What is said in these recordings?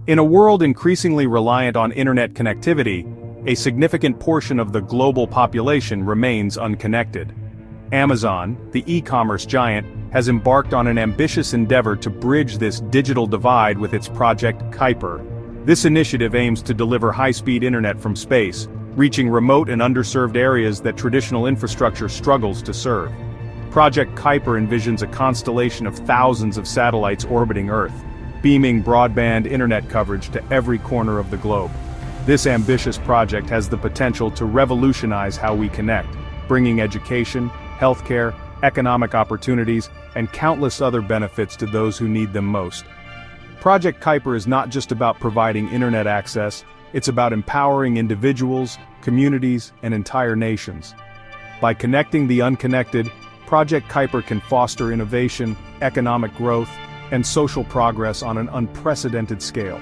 In a world increasingly reliant on internet connectivity, a significant portion of the global population remains unconnected. Amazon, the e-commerce giant, has embarked on an ambitious endeavor to bridge this digital divide with its Project Kuiper. This initiative aims to deliver high-speed internet from space, reaching remote and underserved areas that traditional infrastructure struggles to serve. Project Kuiper envisions a constellation of thousands of satellites orbiting Earth, beaming broadband internet coverage to every corner of the globe. This ambitious project has the potential to revolutionize how we connect, bringing education, healthcare, economic opportunities, and countless other benefits to those who need them most. Project Kuiper is not just about providing internet access, it's about empowering individuals, communities, and entire nations. By connecting the unconnected, Project Kuiper can foster innovation, economic growth, and social progress on an unprecedented scale.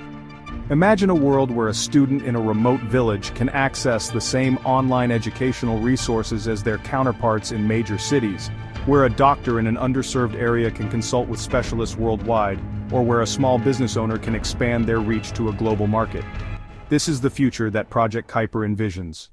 Imagine a world where a student in a remote village can access the same online educational resources as their counterparts in major cities, where a doctor in an underserved area can consult with specialists worldwide, or where a small business owner can expand their reach to a global market. This is the future that Project Kuiper envisions.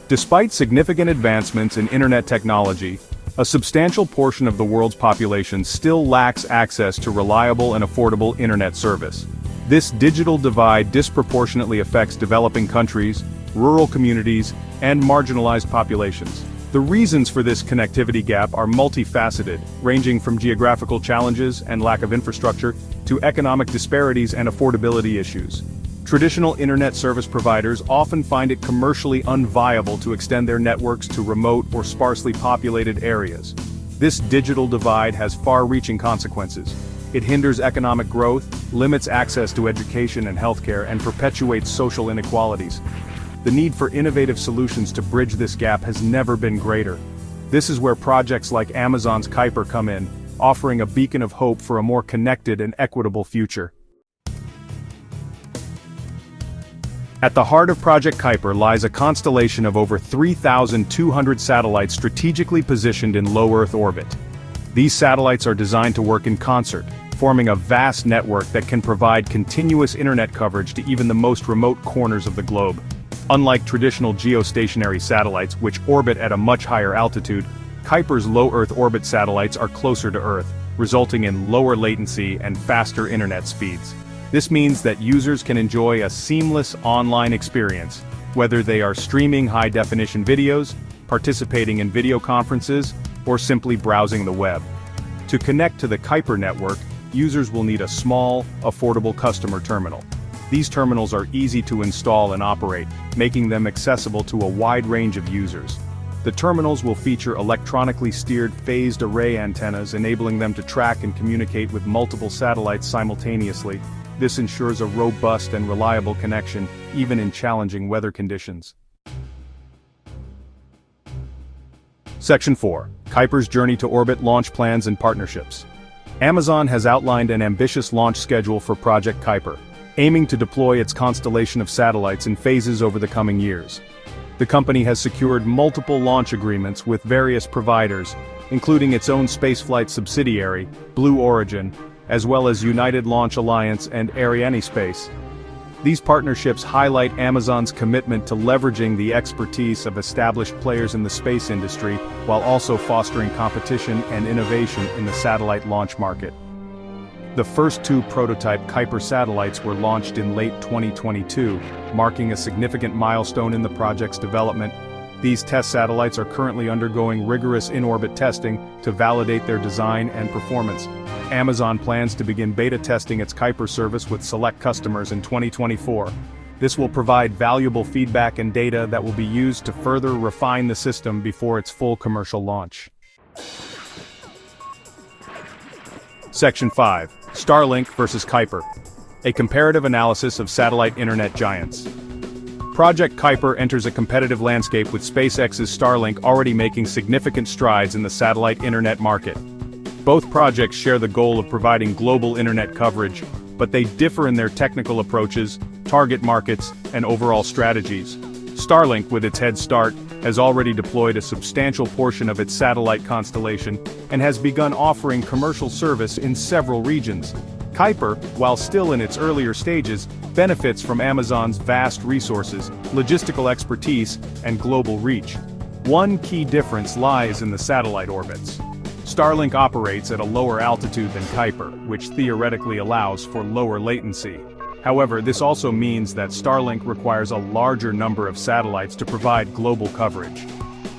Despite significant advancements in internet technology, a substantial portion of the world's population still lacks access to reliable and affordable internet service. This digital divide disproportionately affects developing countries, rural communities, and marginalized populations. The reasons for this connectivity gap are multifaceted, ranging from geographical challenges and lack of infrastructure to economic disparities and affordability issues. Traditional internet service providers often find it commercially unviable to extend their networks to remote or sparsely populated areas. This digital divide has far-reaching consequences. It hinders economic growth, limits access to education and healthcare, and perpetuates social inequalities. The need for innovative solutions to bridge this gap has never been greater. This is where projects like Amazon's Kuiper come in, offering a beacon of hope for a more connected and equitable future. At the heart of Project Kuiper lies a constellation of over 3,200 satellites strategically positioned in low Earth orbit. These satellites are designed to work in concert, forming a vast network that can provide continuous internet coverage to even the most remote corners of the globe. Unlike traditional geostationary satellites, which orbit at a much higher altitude, Kuiper's low Earth orbit satellites are closer to Earth, resulting in lower latency and faster internet speeds. This means that users can enjoy a seamless online experience, whether they are streaming high-definition videos, participating in video conferences, or simply browsing the web. To connect to the Kuiper network, users will need a small, affordable customer terminal. These terminals are easy to install and operate, making them accessible to a wide range of users. The terminals will feature electronically steered phased array antennas, enabling them to track and communicate with multiple satellites simultaneously. This ensures a robust and reliable connection, even in challenging weather conditions. Section 4. Kuiper's Journey to Orbit Launch Plans and Partnerships. Amazon has outlined an ambitious launch schedule for Project Kuiper, aiming to deploy its constellation of satellites in phases over the coming years. The company has secured multiple launch agreements with various providers, including its own spaceflight subsidiary, Blue Origin, as well as United Launch Alliance and Arianespace. These partnerships highlight Amazon's commitment to leveraging the expertise of established players in the space industry, while also fostering competition and innovation in the satellite launch market. The first two prototype Kuiper satellites were launched in late 2022, marking a significant milestone in the project's development. These test satellites are currently undergoing rigorous in-orbit testing to validate their design and performance. Amazon plans to begin beta testing its Kuiper service with select customers in 2024. This will provide valuable feedback and data that will be used to further refine the system before its full commercial launch. Section 5. Starlink versus Kuiper. A comparative analysis of satellite internet giants. Project Kuiper enters a competitive landscape with SpaceX's Starlink already making significant strides in the satellite internet market. Both projects share the goal of providing global internet coverage, but they differ in their technical approaches, target markets, and overall strategies. Starlink, with its head start, has already deployed a substantial portion of its satellite constellation and has begun offering commercial service in several regions. Kuiper, while still in its earlier stages, benefits from Amazon's vast resources, logistical expertise, and global reach. One key difference lies in the satellite orbits. Starlink operates at a lower altitude than Kuiper, which theoretically allows for lower latency. However, this also means that Starlink requires a larger number of satellites to provide global coverage.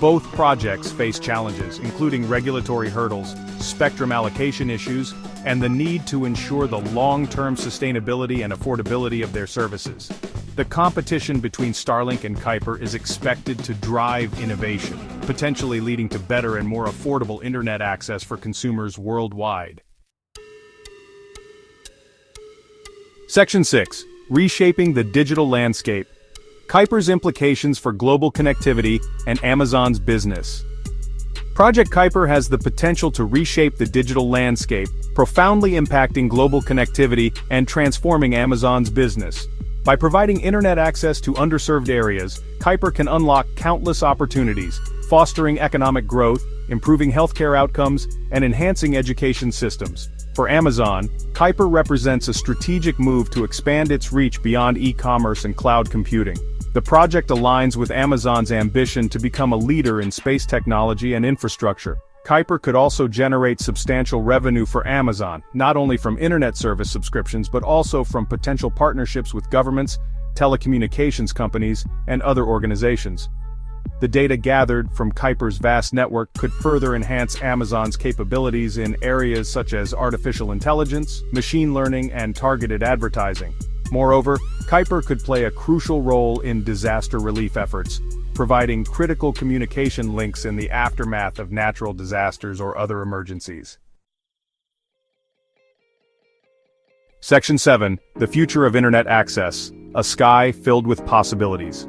Both projects face challenges, including regulatory hurdles, spectrum allocation issues, and the need to ensure the long-term sustainability and affordability of their services. The competition between Starlink and Kuiper is expected to drive innovation, potentially leading to better and more affordable internet access for consumers worldwide. Section 6. Reshaping the digital landscape. Kuiper's implications for global connectivity and Amazon's business. Project Kuiper has the potential to reshape the digital landscape, profoundly impacting global connectivity and transforming Amazon's business. By providing internet access to underserved areas, Kuiper can unlock countless opportunities, fostering economic growth, improving healthcare outcomes, and enhancing education systems. For Amazon, Kuiper represents a strategic move to expand its reach beyond e-commerce and cloud computing. The project aligns with Amazon's ambition to become a leader in space technology and infrastructure. Kuiper could also generate substantial revenue for Amazon, not only from internet service subscriptions but also from potential partnerships with governments, telecommunications companies, and other organizations. The data gathered from Kuiper's vast network could further enhance Amazon's capabilities in areas such as artificial intelligence, machine learning, and targeted advertising. Moreover, Kuiper could play a crucial role in disaster relief efforts, providing critical communication links in the aftermath of natural disasters or other emergencies. Section 7. The Future of Internet Access, a sky filled with possibilities.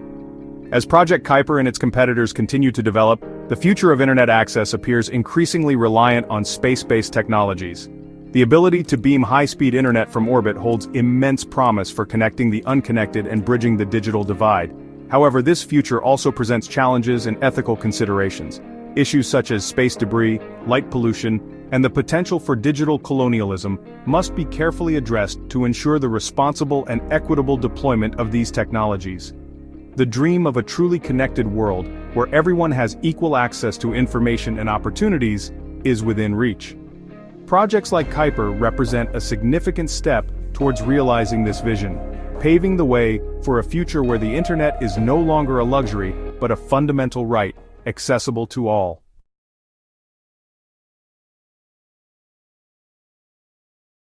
As Project Kuiper and its competitors continue to develop, the future of internet access appears increasingly reliant on space-based technologies. The ability to beam high-speed internet from orbit holds immense promise for connecting the unconnected and bridging the digital divide. However, this future also presents challenges and ethical considerations. Issues such as space debris, light pollution, and the potential for digital colonialism must be carefully addressed to ensure the responsible and equitable deployment of these technologies. The dream of a truly connected world, where everyone has equal access to information and opportunities, is within reach. Projects like Kuiper represent a significant step towards realizing this vision, paving the way for a future where the internet is no longer a luxury, but a fundamental right, accessible to all.